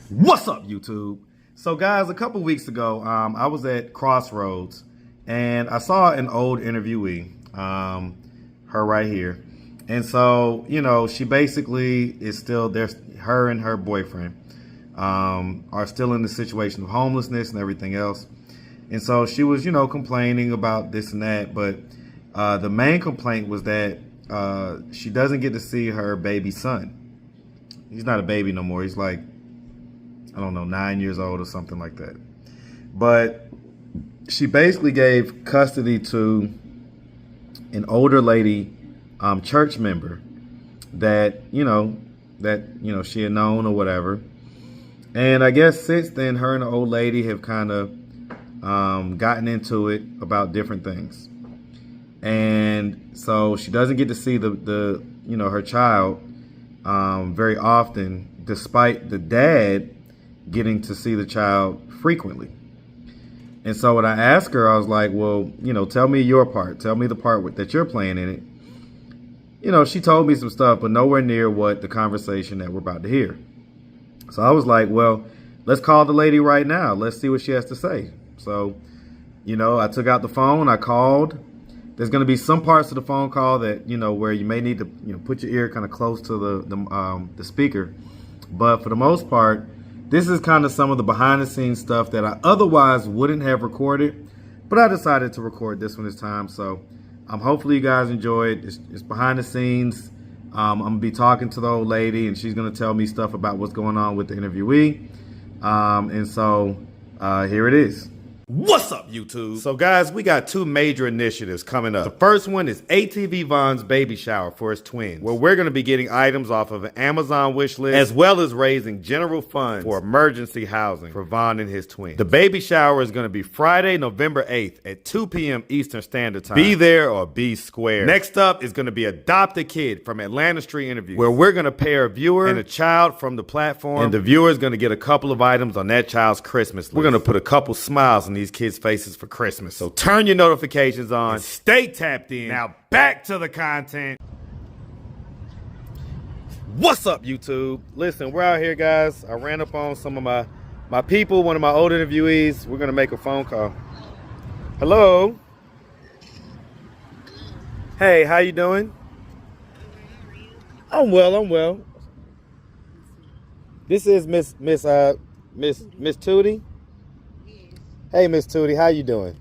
What's up, YouTube? So guys, a couple weeks ago, I was at Crossroads and I saw an old interviewee, her right here. And so, she basically is still there. Her and her boyfriend are still in the situation of homelessness and everything else. And so she was, complaining about this and that. But the main complaint was that she doesn't get to see her baby son. He's not a baby no more. He's like, I don't know, 9 years old or something like that. But she basically gave custody to an older lady, church member that, she had known or whatever. And I guess since then, her and the old lady have kind of gotten into it about different things. And so she doesn't get to see the her child very often, despite the dad getting to see the child frequently. And so when I asked her, I was like, well, tell me your part. Tell me the part that you're playing in it. She told me some stuff, but nowhere near what the conversation that we're about to hear. So I was like, well, let's call the lady right now. Let's see what she has to say. So, I took out the phone, I called. There's going to be some parts of the phone call that, where you may need to, put your ear kind of close to the speaker. But for the most part, this is kind of some of the behind the scenes stuff that I otherwise wouldn't have recorded, but I decided to record this one this time. So hopefully you guys enjoy it. It's behind the scenes. I'm going to be talking to the old lady and she's going to tell me stuff about what's going on with the interviewee. And so here it is. What's up, YouTube? So guys, we got two major initiatives coming up. The first one is ATV Von's baby shower for his twins, where we're going to be getting items off of an Amazon wish list, as well as raising general funds for emergency housing for Von and his twins. The baby shower is going to be Friday, November 8th at 2 p.m. Eastern Standard Time. Be there or be square. Next up is going to be Adopt a Kid from Atlanta Street Interviews, where we're going to pair a viewer and a child from the platform, and the viewer is going to get a couple of items on that child's Christmas list. We're going to put a couple smiles on these kids' faces for Christmas. So turn your notifications on and stay tapped in. Now back to the content. What's up, YouTube? Listen, we're out here, guys. I ran up on some of my people, one of my old interviewees. We're gonna make a phone call. Hello. Hey, how you doing? I'm well. This is Miss Tootie. Hey, Miss Tootie, how you doing?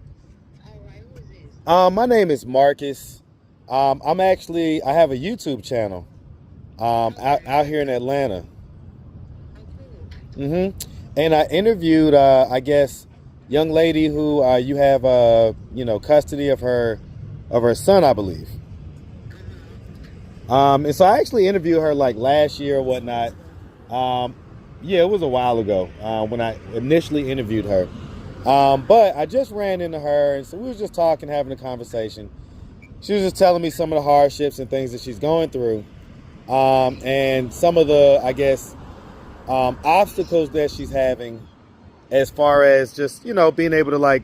All right, who is this? My name is Marcus. I have a YouTube channel out here in Atlanta. Oh, cool. And I interviewed, young lady who you have, custody of her son, I believe. And so I actually interviewed her like last year or whatnot. Yeah, it was a while ago when I initially interviewed her. But I just ran into her, and so we was just talking, having a conversation. She was just telling me some of the hardships and things that she's going through, and some of the, obstacles that she's having as far as just, being able to,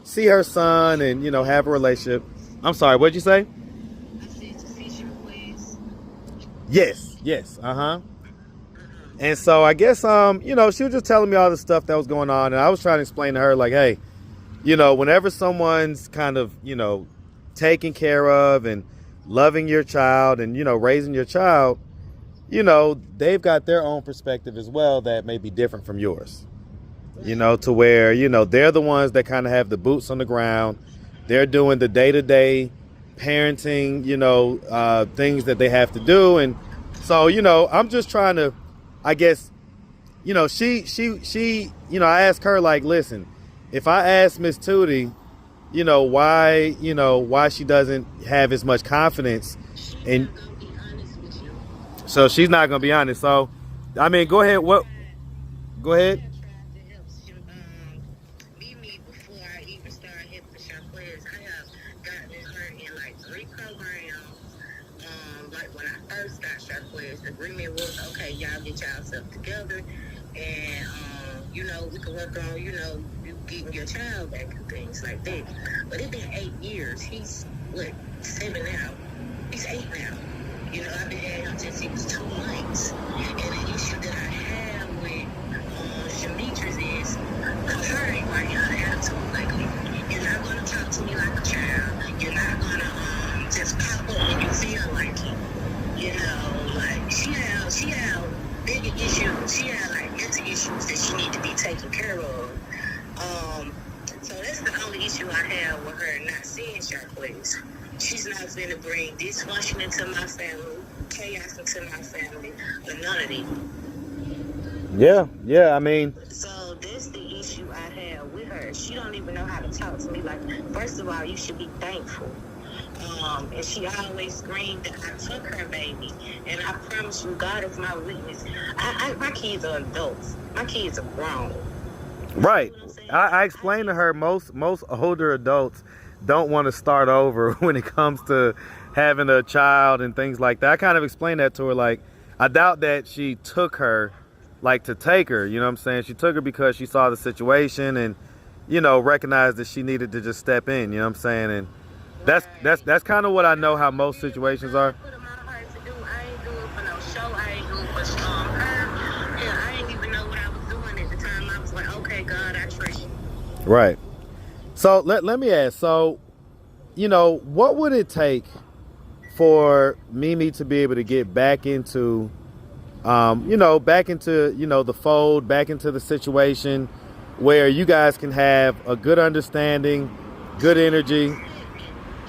see her son and, have a relationship. I'm sorry, what'd you say? I said to see your ways. Yes, And so I guess, she was just telling me all the stuff that was going on. And I was trying to explain to her, like, hey, whenever someone's kind of, taking care of and loving your child and, raising your child, they've got their own perspective as well that may be different from yours. To where, they're the ones that kind of have the boots on the ground. They're doing the day-to-day parenting, things that they have to do. And so, I'm just trying to, I guess, she, I asked her, like, listen, if I ask Miss Tootie, why she doesn't have as much confidence, and so she's not gonna be honest. So, I mean, go ahead. Go ahead. Me before I even started helping the Chaplains, I have gotten her in like 3 programs. Like when I first got Chaplains, the agreement was, okay, y'all get yourself together, and we can work on, you getting your child back and things like that. But it's been 8 years. He's 7 now. He's 8 now. I've been at him since he was 2 months. And the issue that I have with she had like mental issues that she need to be taken care of. So that's the only issue I have with her not seeing Sharples. She's not going to bring dysfunction into my family, chaos into my family, or none of it. Yeah, I mean. So that's the issue I have with her. She don't even know how to talk to me. Like, first of all, you should be thankful. And she always screamed that I took her baby. And I promise you, God is my witness. My kids are adults. My kids are grown. Right. I explained to her most older adults don't want to start over when it comes to having a child and things like that. I kind of explained that to her. Like, I doubt that she took her like to take her, you know what I'm saying? She took her because she saw the situation and, you know, recognized that she needed to just step in, you know what I'm saying? And that's kind of what I know how most situations are. I ain't do it for no show. I ain't do it for her. Hell, I didn't even know what I was doing at the time. I was like, okay, God, I trust you. Right. So let me ask, so, you know, what would it take for Mimi to be able to get back into, back into, the fold, back into the situation where you guys can have a good understanding, good energy?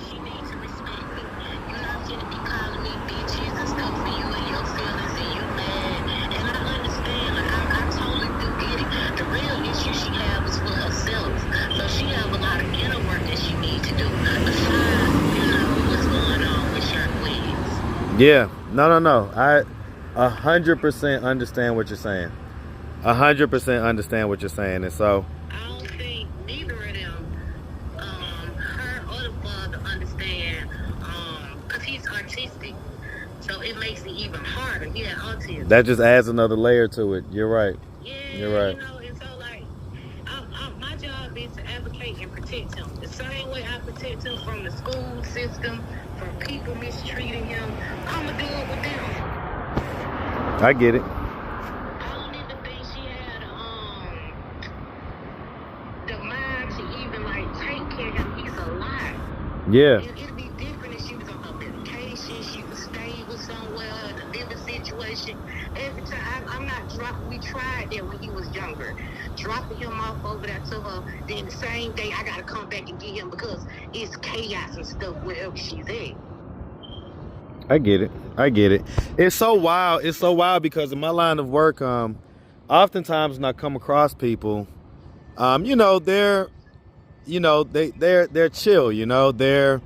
She needs to respect me. You're not going to be calling me bitches and stuff for you and your feelings and you mad. And I understand. Like, I totally do get it. The real issue she has is for herself. So she have a lot of inner work that she needs to do. Besides, what's going on with Sharples. Yeah. No. I 100% understand what you're saying. 100% understand what you're saying. And so I don't think neither of them, her or the father, understand, because he's autistic, so it makes it even harder. He had autism. That just adds another layer to it. You're right. Yeah, you're right. And so, like, my job is to advocate and protect him. The same way I protect him from the school system, from people mistreating him, I'm going to do it with them. I get it. I don't even think she had the mind to even like take care of him. He's alive. Yeah. It'd be different if she was on her medication. She was stable somewhere in a living situation. Every time I'm not dropping. We tried that when he was younger, dropping him off over there to her. Then the same day I gotta come back and get him because it's chaos and stuff wherever she's at. I get it. It's so wild. Because in my line of work, oftentimes when I come across people, they're chill, they're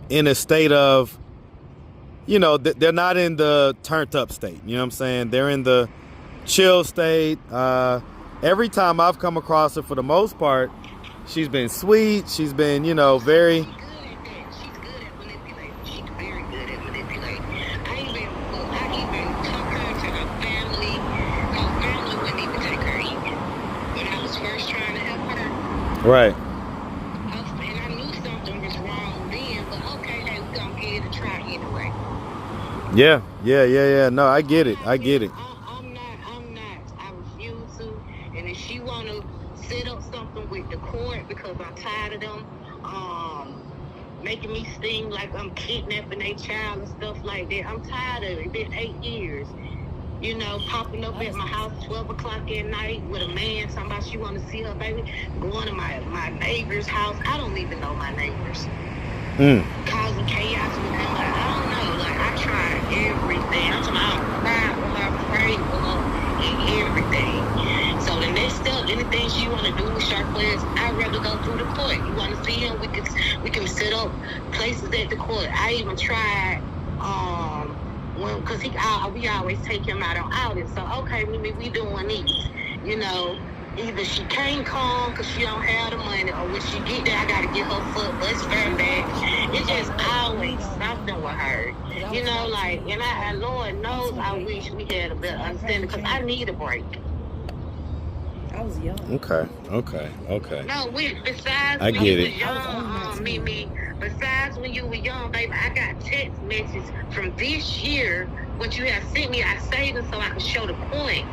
in a state of, they're not in the turned up state, you know what I'm saying? They're in the chill state. Every time I've come across her, for the most part, she's been sweet. She's been, very... Right. And I knew something was wrong then, but okay, hey, we're going to give it a try anyway. Yeah. No, I get it. I'm not. I refuse to. And if she want to set up something with the court, because I'm tired of them making me seem like I'm kidnapping their child and stuff like that. I'm tired of it. It's been 8 years. Popping up at my house 12 o'clock at night with a man talking about she want to see her baby, going to my neighbor's house. I don't even know my neighbors. Causing chaos with them. Like, I don't know. Like, I tried everything. I'm talking about I cried with her, prayed with her, and everything. So the next step, anything she want to do with Sharples, I'd rather go through the court. You want to see him? We can set up places at the court. I even tried, because we always take him out on outings. So, okay, we doing these. Either she can't come because she don't have the money, or when she get there, I got to get her foot bus fare back. It's just always something with her. And Lord knows I wish we had a better understanding because I need a break. I was young. Okay. No, besides I when get you it. was young, Mimi, besides when you were young, baby, I got text messages from this year. What you have sent me, I saved them so I can show the point.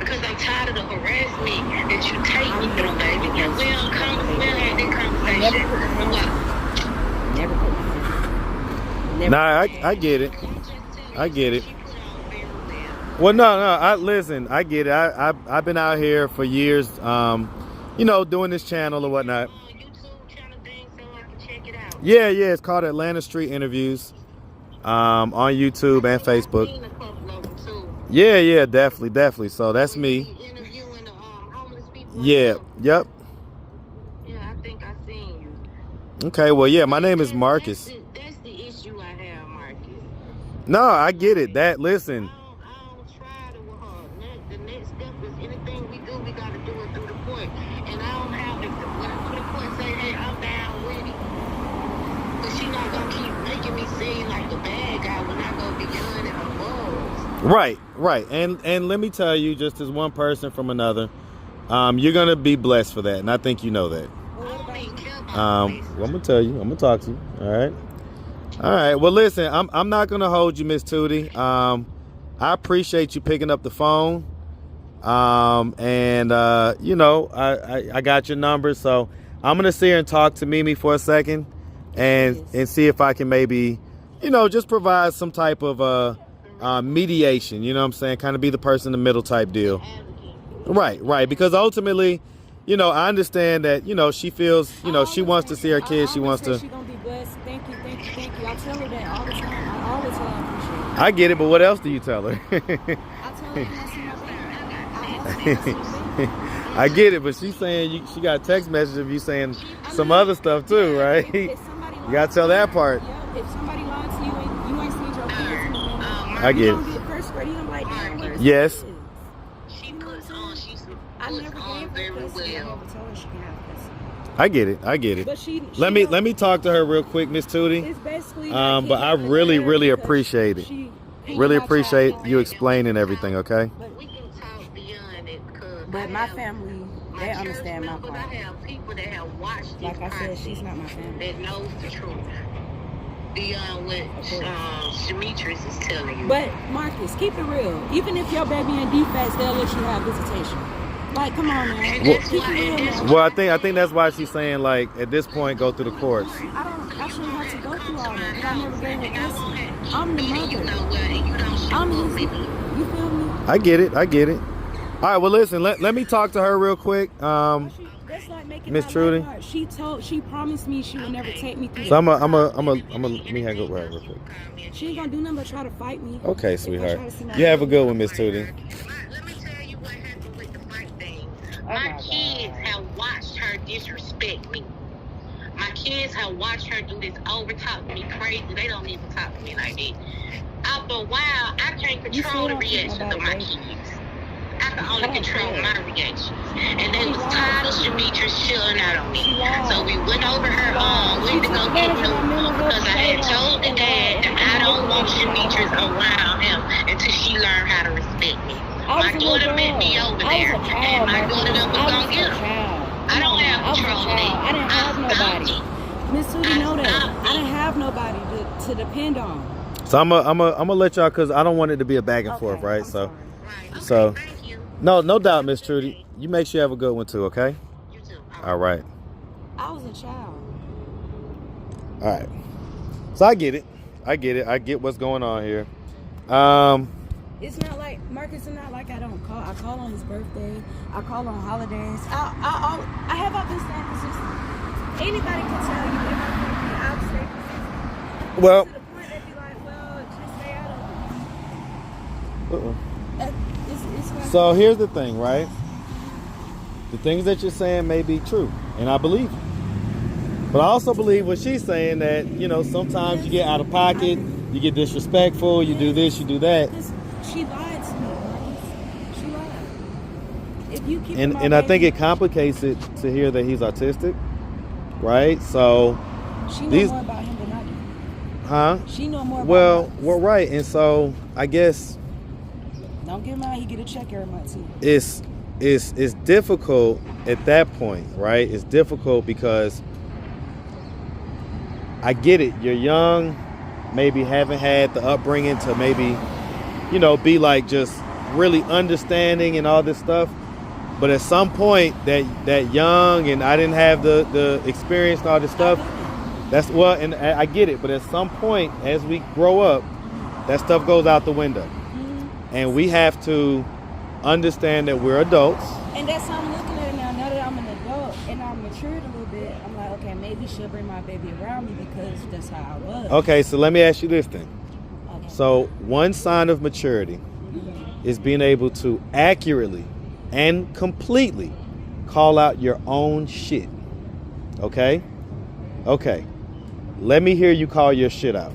Because I'm tired of the harassment that you take me through, baby. And we'll have that conversation. Never. Nah, I get it. I get it. She put on very well. Well, no. Listen. I get it. I've been out here for years. Doing this channel or whatnot. YouTube channel thing so I can check it out. Yeah. It's called Atlanta Street Interviews. On YouTube and Facebook. I've seen a couple of them too. Yeah, definitely. So that's me. Interviewing the homeless people. Yeah, yep. Yeah, I think I seen you. Okay, well, yeah, my name is Marcus. That's the issue I have, Marcus. No, I get it. Listen. I don't try to the next step is anything we do, we got to do it through the court. And I don't have to, when the court say, hey, I'm down with it. But she not going to keep making me seem like the bad guy when I go beyond and above. Right. And let me tell you, just as one person from another, you're going to be blessed for that. And I think you know that. Well, I'm going to tell you. I'm going to talk to you. All right. Well, listen, I'm not going to hold you, Miss Tootie. I appreciate you picking up the phone. I got your number. So I'm going to sit here and talk to Mimi for a second and see if I can maybe, just provide some type of mediation. You know what I'm saying? Kind of be the person in the middle type deal. Right. Because ultimately, I understand that, she feels, she wants to see her kids. She wants to. She's going to be blessed. Thank you. I tell her that all the time. I always tell her I appreciate it. I get it, but what else do you tell her? I tell her when I see my baby. I get it, but she's saying she got a text message of you saying some other stuff too, right? You got to tell that part. Yeah, if somebody lied to you and you ain't seen your kids in the morning, I get it. Get first grade, you don't like that. Yes. She puts on, I never gave her very custody. I well. never told her she can have custody. I get it. But she Let me talk to her real quick, Miss Tootie. It's basically but I really appreciate it. Really appreciate you explaining everything, okay? But we can talk beyond it because But my family, they understand my part. part. I have people that have watched this Like I said, she's not my family. that knows the truth beyond what Demetrius is telling you. But Marcus, keep it real. Even if your baby in defects, they'll let you have visitation. Like, come on, man. Keep it real, man. Well, I think that's why she's saying, like, at this point, go through the courts. I shouldn't have to go through all that. I never gave her custody. I'm the mother. I'm his. You feel me? I get it. All right, well, listen, let me talk to her real quick. That's like making Miss Trudy. She promised me she would never take me through. So I'm let me hang up with her real quick. She ain't gonna do nothing but try to fight me. Okay, sweetheart. You have a good one, Miss Tootie. Let me tell you what happened with the fight thing. My kids have watched her disrespect me. My kids have watched her do this over talk to me crazy. They don't even talk to me like that. After a while, I can't control the reactions of my kids. I can only control my reactions. And they was tired of Demetrius chilling out on me. So we went over her went to go get new because I had told the dad that I don't want Demetrius around him until she learned how to respect me. My daughter met me over there, and my daughter was gonna get him. I don't have control of that. I didn't have nobody. Miss Tootie know that. I didn't have nobody to depend on. So I'm gonna let y'all, cause I don't want it to be a back and forth, right? Sorry. So no doubt, Miss Trudy. You make sure you have a good one too, okay? You too. All right. I was a child. All right. So I get it. I get what's going on here. It's not like Marcus. It's not like I don't call. I call on his birthday. I call on holidays. I have all this stuff consistent. Anybody can tell you if I'm going to be out straight. Well. To the point they'd be like, well, just stay out of it. It's So here's the thing, right? The things that you're saying may be true, and I believe you. But I also believe what she's saying, that, sometimes you get out of pocket, you get disrespectful, you do this, you do that. She lied to me. She lied. If you keep And I think it complicates it to hear that he's autistic, right? So she knows more about him than I do. Huh? She know more about Well, right. And so I guess don't get mad, he get a check every month too. It's difficult at that point, right? It's difficult because I get it. You're young, maybe haven't had the upbringing to maybe, be like just really understanding and all this stuff. But at some point that young, and I didn't have the experience and all this stuff. And I get it. But at some point, as we grow up, that stuff goes out the window. And we have to understand that we're adults. And that's how I'm looking at it now. Now that I'm an adult and I'm matured a little bit, I'm like, okay, maybe she'll bring my baby around me because that's how I was. Okay, so let me ask you this then. Okay. So one sign of maturity is being able to accurately and completely call out your own shit. Okay? Okay. Let me hear you call your shit out.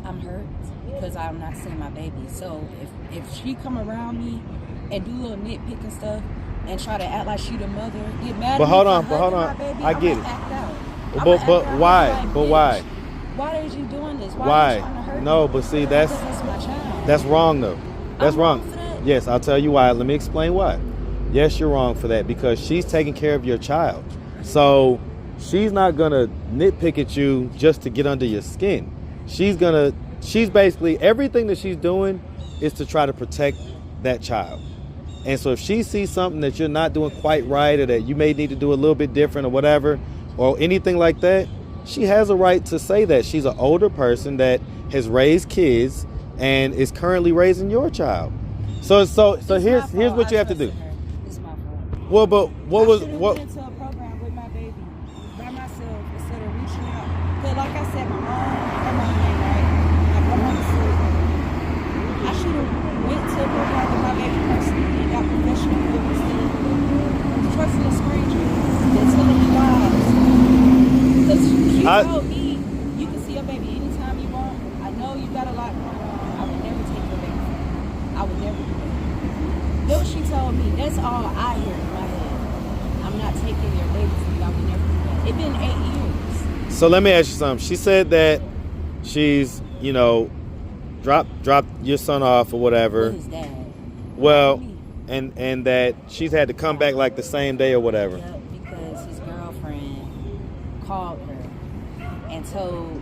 I'm hurt because I'm not seeing my baby. So if she come around me and do little nitpicking stuff and try to act like she the mother, get mad But at hold me on, for but hold hugging on. my baby, I I'm get gonna it. act out. But why? But why? Why are you doing this? Why are you trying to hurt No, me? but see, that's my child. That's wrong though. That's I'm wrong. wrong for that? Yes, I'll tell you why. Let me explain why. Yes, you're wrong for that because she's taking care of your child. So she's not gonna nitpick at you just to get under your skin. She's basically, everything that she's doing is to try to protect that child. And so if she sees something that you're not doing quite right or that you may need to do a little bit different or whatever, or anything like that, she has a right to say that. She's an older person that has raised kids and is currently raising your child. So here's what you have to do. It's my fault. Well, but what was I what? went into a program with my baby by myself instead of reaching out. Cause like I said, my mom ain't right. My mom said I should have went to a program with my baby personally and got professional help instead of trusting a stranger and telling me lies. Cause she told me you can see your baby anytime you want. I know you got a lot going on. I would never take your baby from you. I would never do that. That's what she told me. That's all I hear in my head. I'm not taking your baby from you. I would never do that. It's been 8 years. So let me ask you something. She said that she's, dropped your son off or whatever. With his dad. Well, and that she's had to come back like the same day or whatever. Yep, because his girlfriend called her and told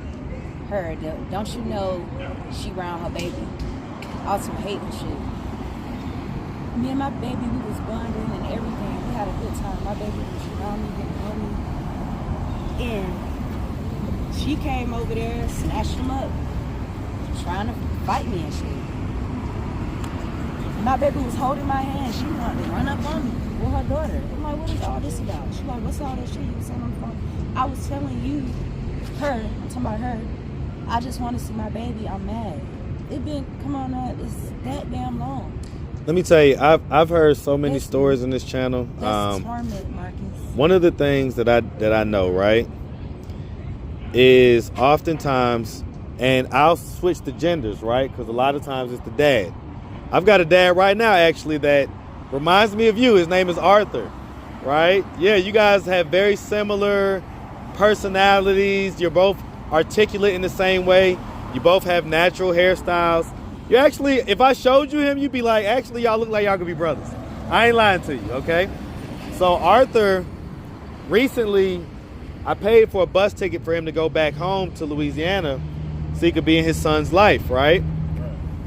her that, don't you know she around her baby? On some hate and shit. Me and my baby, we was bonding and everything. We had a good time. My baby was around me, getting on me. And she came over there, snatched him up, trying to fight me and shit. My baby was holding my hand. She wanted to run up on me with her daughter. I'm like, what is all this about? She's like, what's all that shit you was saying on the phone? I was telling you, I'm talking about her, I just want to see my baby. I'm mad. Come on now, it's that damn long. Let me tell you, I've heard so many stories in this channel. That's torment, Marcus. One of the things that I know, right, is oftentimes, and I'll switch the genders, right, because a lot of times it's the dad. I've got a dad right now, actually, that reminds me of you. His name is Arthur, right? Yeah, you guys have very similar personalities. You're both articulate in the same way. You both have natural hairstyles. You actually, if I showed you him, you'd be like, actually, y'all look like y'all could be brothers. I ain't lying to you, okay? So Arthur, recently, I paid for a bus ticket for him to go back home to Louisiana so he could be in his son's life, right?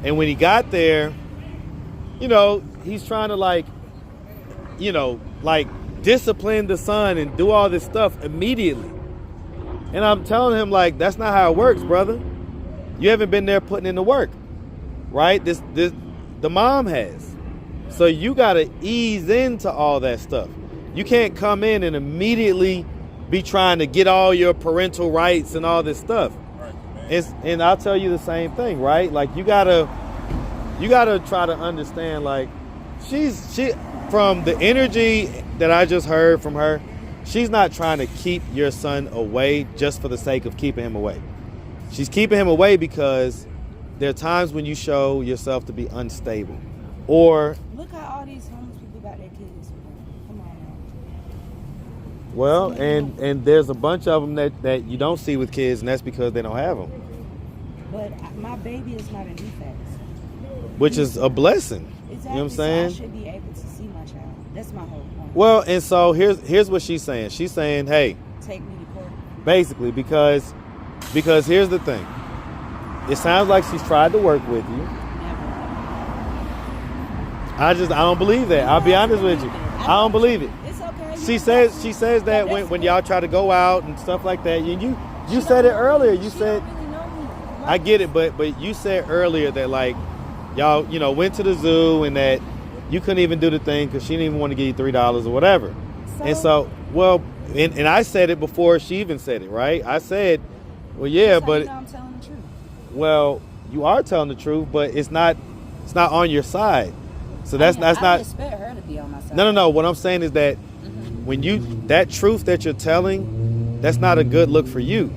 And when he got there, he's trying to discipline the son and do all this stuff immediately. And I'm telling him, that's not how it works, brother. You haven't been there putting in the work, right? The mom has. So you got to ease into all that stuff. You can't come in and immediately be trying to get all your parental rights and all this stuff. And I'll tell you the same thing, right? You gotta try to understand, she from the energy that I just heard from her, she's not trying to keep your son away just for the sake of keeping him away. She's keeping him away because there are times when you show yourself to be unstable. Or look how all these homeless people got their kids. Come on now. Well, and there's a bunch of them that you don't see with kids, and that's because they don't have them. But my baby is not a defect. Which is a blessing. Exactly. You know what I'm saying? So I should be able to see my child. That's my whole point. Well, and so here's what she's saying. She's saying, hey, take me to court. Basically, because here's the thing. It sounds like she's tried to work with you. I don't believe that. I'll be honest with you. I don't believe it. It's okay. She says that when y'all try to go out and stuff like that. You said it earlier. You said don't really know me. I get it, but you said earlier that like y'all, went to the zoo and that you couldn't even do the thing because she didn't even want to give you $3 or whatever. And so, well, and I said it before she even said it, right? I said, well, yeah, but I'm telling the truth. Well, you are telling the truth, but it's not on your side. So that's not. I expect her to be on my side. No. What I'm saying is that when that truth that you're telling, that's not a good look for you.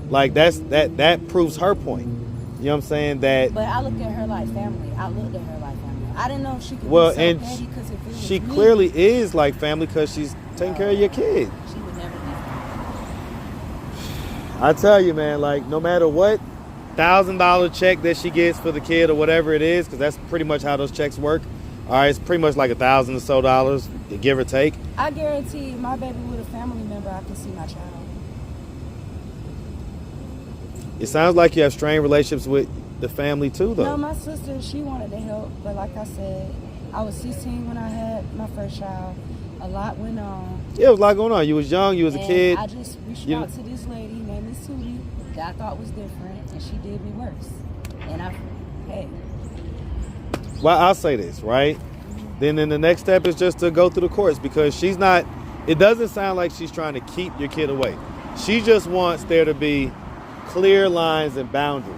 Like that proves her point. You know what I'm saying? That. But I looked at her like family. I looked at her like family. I didn't know she could be so and petty because if it was she me, clearly is like family because she's taking care of your kid. She would never be. I tell you, man, like no matter what $1,000 check that she gets for the kid or whatever it is, because that's pretty much how those checks work. All right, it's pretty much like $1,000 or so dollars, give or take. I guarantee my baby with a family member, I can see my child. It sounds like you have strained relationships with the family too, though. No, my sister, she wanted to help, but like I said, I was 16 when I had my first child. A lot went on. Yeah, it was a lot going on. You was young, you was a kid. I just reached out to this lady named Miss Tootie that I thought was different, and she did me worse. And hey. Well, I'll say this, right? Then the next step is just to go through the courts because she's not, it doesn't sound like she's trying to keep your kid away. She just wants there to be clear lines and boundaries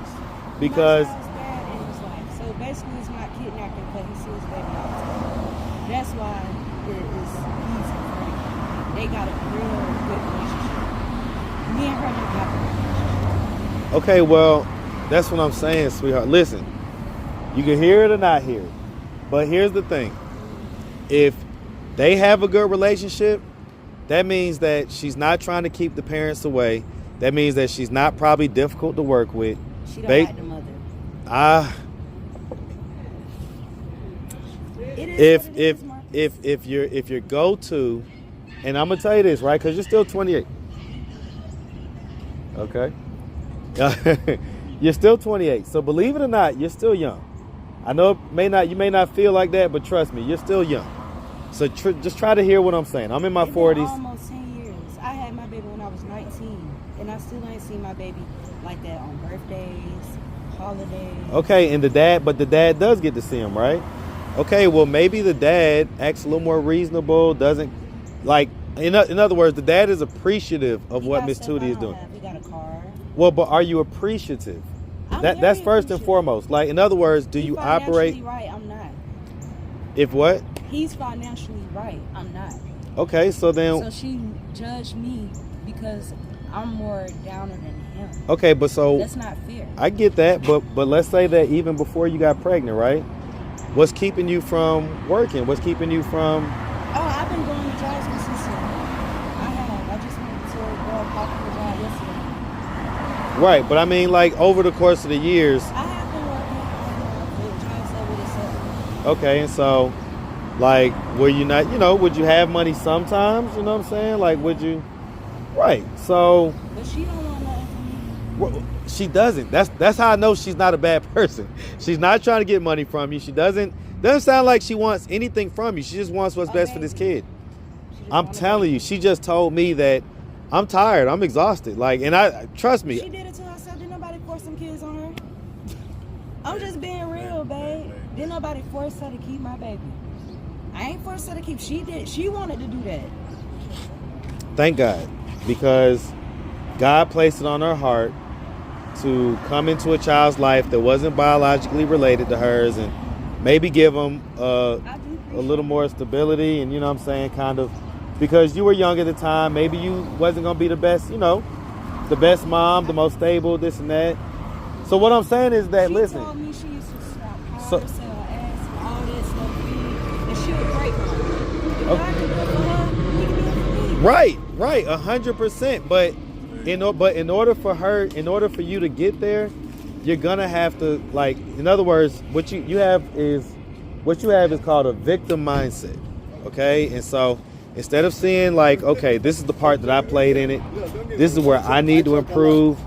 because. My child's dad in his life, so basically it's not kidnapping, but he sees baby all the time. That's why it is easy for him. They got a real good relationship. Me and her don't have a relationship. Okay, well, that's what I'm saying, sweetheart. Listen, you can hear it or not hear it, but here's the thing. If they have a good relationship, that means that she's not trying to keep the parents away. That means that she's not probably difficult to work with. She don't like the mother. If your go-to, and I'm gonna tell you this, right? Because you're still 28. Okay. You're still 28. So believe it or not, you're still young. I know you may not feel like that, but trust me, you're still young. So just try to hear what I'm saying. I'm in my 40s. Almost 10 years. I had my baby when I was 19, and I still ain't seen my baby like that on birthdays, holidays. Okay, and the dad does get to see him, right? Okay, well maybe the dad acts a little more reasonable, doesn't like. In other words, the dad is appreciative of what Miss Tootie is doing. He got a car. Well, but are you appreciative? That's first and foremost. Like, in other words, do you operate? Right, I'm not. If what? He's financially right, I'm not. Okay, so then. So she judged me because I'm more downer than him. Okay, but so. That's not fair. I get that, but let's say that even before you got pregnant, right? What's keeping you from working? What's keeping you from? Oh, I've been going to jobs consistently. I just went to go pop up a job yesterday. Right, but I mean, like over the course of the years. I have been working with jobs over the summer. Okay, and so, like, were you not? Would you have money sometimes? You know what I'm saying? Like, would you? Right. So. But she don't want nothing from me. Well, she doesn't. That's how I know she's not a bad person. She's not trying to get money from you. She doesn't sound like she wants anything from you. She just wants what's best for this kid. I'm telling you, she just told me that I'm tired. I'm exhausted. Like, and I trust me. She did it to herself. Did nobody force some kids on her? I'm just being real, babe. Did nobody force her to keep my baby? I ain't forced her to keep. She did. She wanted to do that. Thank God, because God placed it on her heart to come into a child's life that wasn't biologically related to hers and maybe give them a little more stability and, you know what I'm saying, kind of, because you were young at the time. Maybe you wasn't going to be the best, the best mom, the most stable, this and that. So what I'm saying is that, listen. She told me she used to stop powder, sell her ass, and all that stuff, and she was great mom. If God can do it for her, he can do it for me. Right, 100%. But in order for you to get there, you're gonna have to, like, in other words, what you have is called a victim mindset. Okay, and so instead of seeing like, okay, this is the part that I played in it, this is where I need to improve.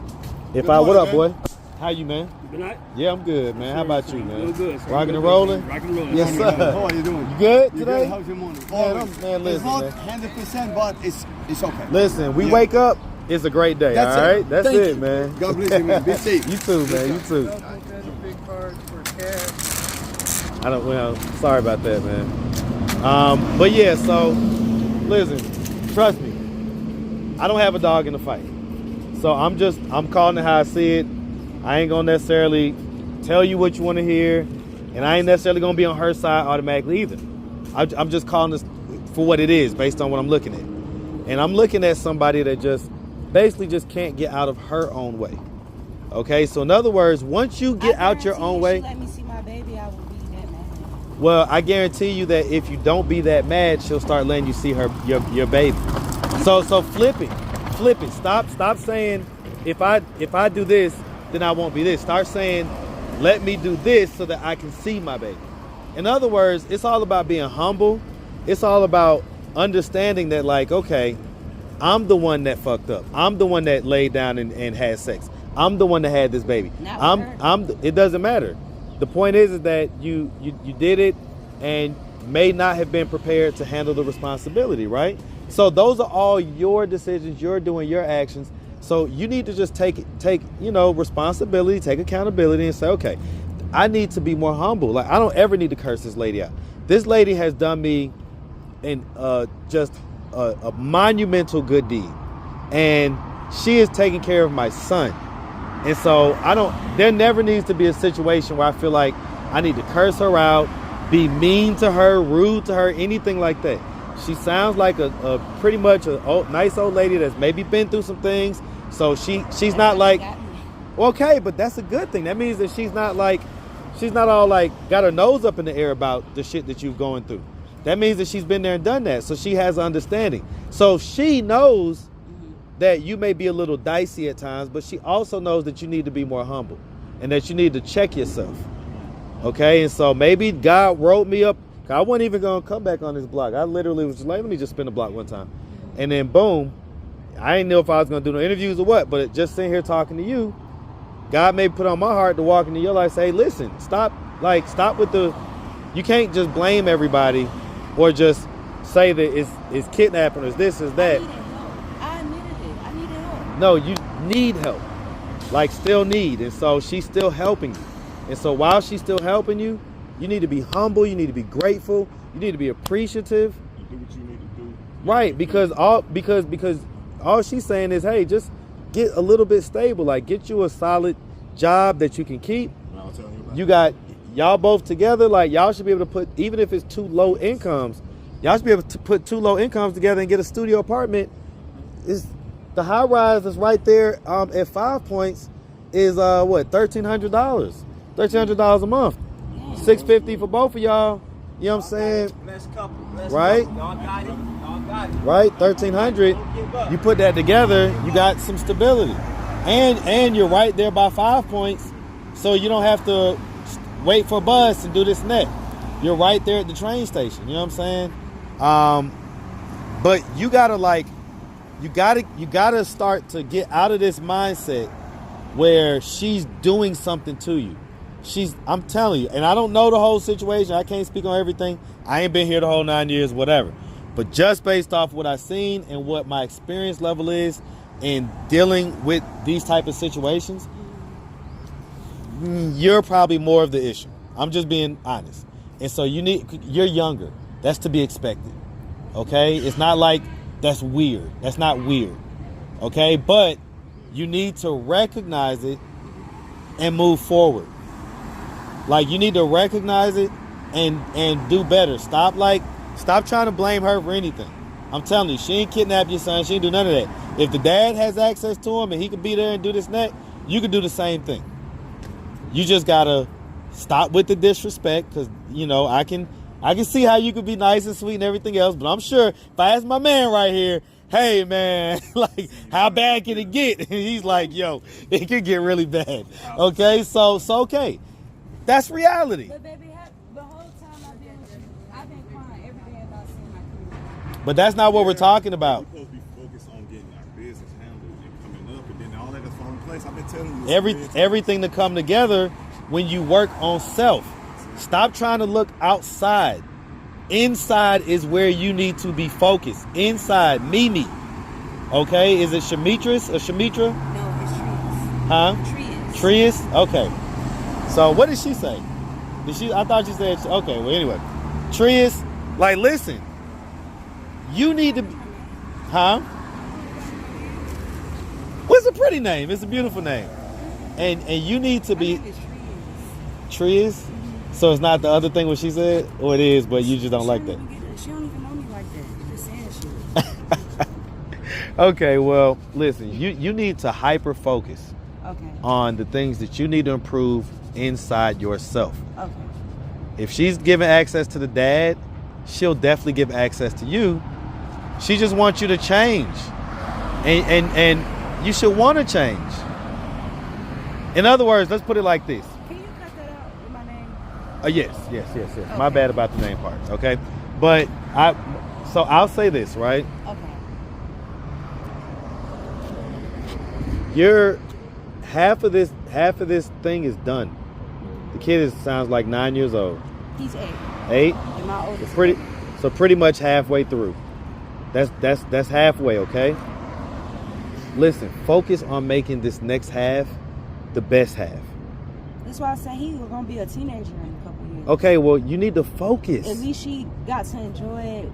What up, boy? How you, man? Good night. Yeah, I'm good, man. How about you, man? Real good. Sir. Rocking and rolling? Rocking and rolling. Yes, sir. How are you doing? You good You today? good? How's your morning? Man, listen, it's not man. 100%, but it's okay. Listen, we wake up it's a great day. That's all it. right, that's Thank it, you. man. God bless you, man. Be safe. You too, man. You too. Big cards for cash. I don't. Well, sorry about that, man. But yeah. So, listen. Trust me. I don't have a dog in the fight. So I'm calling it how I see it. I ain't gonna necessarily tell you what you want to hear, and I ain't necessarily gonna be on her side automatically either. I'm just calling this for what it is based on what I'm looking at. And I'm looking at somebody that just basically just can't get out of her own way. Okay, so in other words, once you get out your own way, let me see my baby, I will be that mad. well, I guarantee you that if you don't be that mad, she'll start letting you see your baby. So flip it. Stop saying if I do this, then I won't be this. Start saying, let me do this so that I can see my baby. In other words, it's all about being humble. It's all about understanding that, like, okay, I'm the one that fucked up. I'm the one that laid down and had sex. I'm the one that had this baby. It doesn't matter. The point is that you did it and may not have been prepared to handle the responsibility, right? So those are all your decisions. You're doing your actions. So you need to just take responsibility, take accountability, and say, okay, I need to be more humble. Like, I don't ever need to curse this lady out. This lady has done me just a monumental good deed, and she is taking care of my son. And so there never needs to be a situation where I feel like I need to curse her out, be mean to her, rude to her, anything like that. She sounds like a pretty much a nice old lady that's maybe been through some things. So she's not like, okay, but that's a good thing. That means that she's not all like got her nose up in the air about the shit that you've going through. That means that she's been there and done that. So she has an understanding. So she knows that you may be a little dicey at times, but she also knows that you need to be more humble and that you need to check yourself. Okay, and so maybe God wrote me up. I wasn't even going to come back on this block. I literally was just like, let me just spin the block one time. And then boom, I didn't know if I was going to do no interviews or what, but just sitting here talking to you, God may put on my heart to walk into your life, say, hey, listen, stop with you can't just blame everybody or just say that it's kidnapping or it's this, is that. I needed help. No, you need help. Like, still need. And so she's still helping you. And so while she's still helping you, you need to be humble. You need to be grateful. You need to be appreciative. You do what you need to do. Right, because all she's saying is, hey, just get a little bit stable. Like, get you a solid job that you can keep. I'll tell you about You got y'all both together. Like, y'all should be able to put, even if it's two low incomes, y'all should be able to put two low incomes together and get a studio apartment. The high rise is right there at 5 Points is what, $1,300? $1,300 a month. $650 for both of y'all. You know what I'm saying? Blessed couple. Right? Y'all got it. Right? $1,300. You put that together, you got some stability. And you're right there by 5 Points, so you don't have to wait for a bus and do this and that. You're right there at the train station. You know what I'm saying? But you gotta start to get out of this mindset where she's doing something to you. I'm telling you, and I don't know the whole situation. I can't speak on everything. I ain't been here the whole 9 years, whatever. But just based off what I've seen and what my experience level is in dealing with these type of situations, you're probably more of the issue. I'm just being honest. And so you're younger. That's to be expected. Okay? It's not like that's weird. That's not weird. Okay? But you need to recognize it and move forward. Like, you need to recognize it and do better. Stop trying to blame her for anything. I'm telling you, she ain't kidnap your son. She ain't do none of that. If the dad has access to him and he can be there and do this and that, you can do the same thing. You just gotta stop with the disrespect, because I can see how you could be nice and sweet and everything else, but I'm sure if I ask my man right here, hey man, like, how bad can it get? And he's like, yo, it can get really bad. Okay, so okay. That's reality. But baby, the whole time I've been with you, I've been crying every day about seeing my kids. But that's not what we're talking about. We're supposed to be focused on getting our business handled and coming up, and then all that is falling in place. I've been telling you. Everything to come together when you work on self. Stop trying to look outside. Inside is where you need to be focused. Inside, me. Okay, is it Shamitris or Shamitra? No, it's trees. Huh? Trees. Trius? Okay. So what did she say? I thought she said, okay, well anyway. Trius, like listen, you need to, huh? What's a pretty name? It's a beautiful name. And you need to be, Trius? So it's not the other thing what she said? Or it is, but you just don't like that? She don't even know me like that. Just saying shit. Okay, well, listen, you need to hyper focus Okay. on the things that you need to improve inside yourself. Okay. If she's giving access to the dad, she'll definitely give access to you. She just wants you to change. And you should want to change. In other words, let's put it like this. Can you cut that out with my name? Yes. Okay. My bad about the name part, okay? But so I'll say this, right? Okay. You're half of this thing is done. The kid sounds like 9 years old. He's 8. 8? And my oldest. Pretty much halfway through. That's halfway, okay? Listen, focus on making this next half the best half. That's why I say he's gonna be a teenager in a couple years. Okay, well you need to focus. At least she got to enjoy it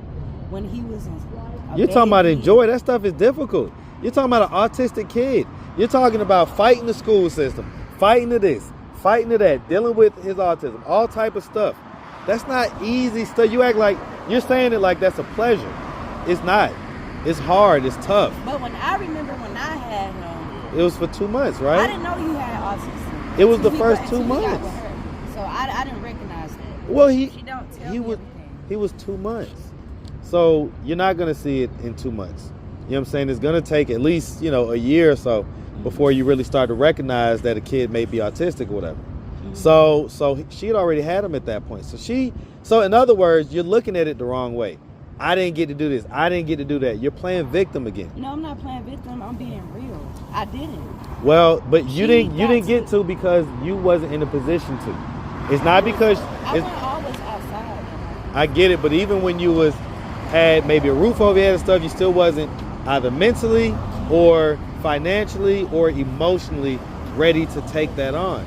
when he was You're talking about enjoy. That stuff is difficult. You're talking about an autistic kid. You're talking about fighting the school system, fighting to this, fighting to that, dealing with his autism, all type of stuff. That's not easy stuff. You act like you're saying it like that's a pleasure. It's not. It's hard. It's tough. But when I remember when I had him, It was for 2 months, right? I didn't know you had autism. It was the Until first until 2 we got months. with her. So I didn't recognize that. Well, She don't tell me everything. he was 2 months. So you're not going to see it in 2 months. You know what I'm saying? It's going to take at least, a year or so before you really start to recognize that a kid may be autistic or whatever. Mm-hmm. So she had already had him at that point. So in other words, you're looking at it the wrong way. I didn't get to do this. I didn't get to do that. You're playing victim again. No, I'm not playing victim. I'm being real. I didn't. Well, but you She didn't got get to because you wasn't in a position to. It's not because I wasn't always outside. I get it, but even when you had maybe a roof over your head and stuff, you still wasn't either mentally or financially or emotionally ready to take that on.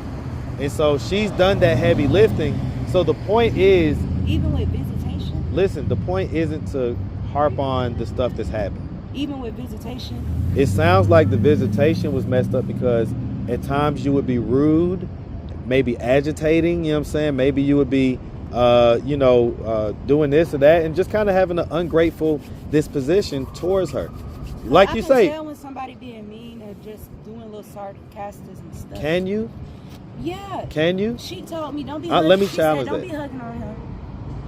And so she's done that heavy lifting. So the point is, Even with visitation. listen, the point isn't to harp on the stuff that's happened. Even with visitation. It sounds like the visitation was messed up because at times you would be rude, maybe agitating, you know what I'm saying? Maybe you would be, doing this or that and just kind of having an ungrateful disposition towards her. Like you I say. can tell when somebody being mean or just doing a little sarcasm stuff. Can you? Yeah. Can you? She told me, don't be Let me she challenge said, don't that. be hugging on him.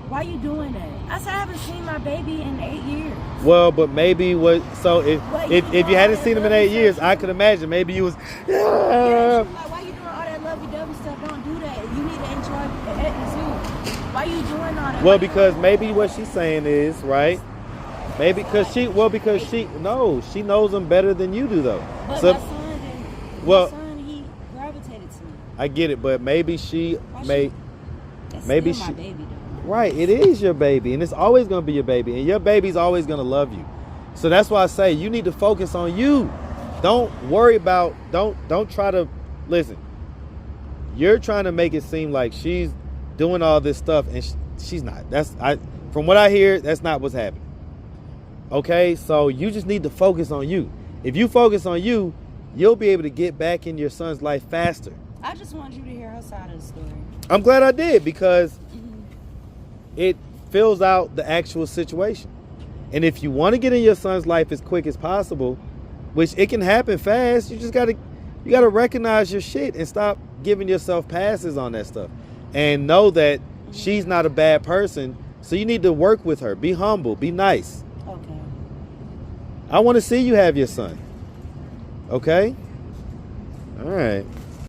Why you doing that? I said, I haven't seen my baby in 8 years. Well, but maybe if you hadn't seen him in 8 years, I could imagine maybe you was. Yeah, she was like, why you doing all that lovey-dovey stuff? Don't do that. You need to enjoy the zoo. Why you doing all that? Well, because maybe what she's saying is right. Maybe because she knows him better than you do though. But So my son didn't. well- My son, he gravitated to me. I get it, but maybe That's maybe still she- my baby though. right. It is your baby, and it's always gonna be your baby, and your baby's always gonna love you. So that's why I say you need to focus on you. Don't worry about. Don't try to listen. You're trying to make it seem like she's doing all this stuff, and she's not. From what I hear, that's not what's happening. Okay, so you just need to focus on you. If you focus on you, you'll be able to get back in your son's life faster. I just wanted you to hear her side of the story. I'm glad I did because it fills out the actual situation. And if you want to get in your son's life as quick as possible, which it can happen fast, you gotta recognize your shit and stop giving yourself passes on that stuff. And know that she's not a bad person, so you need to work with her. Be humble, be nice. Okay. I want to see you have your son. Okay? All right.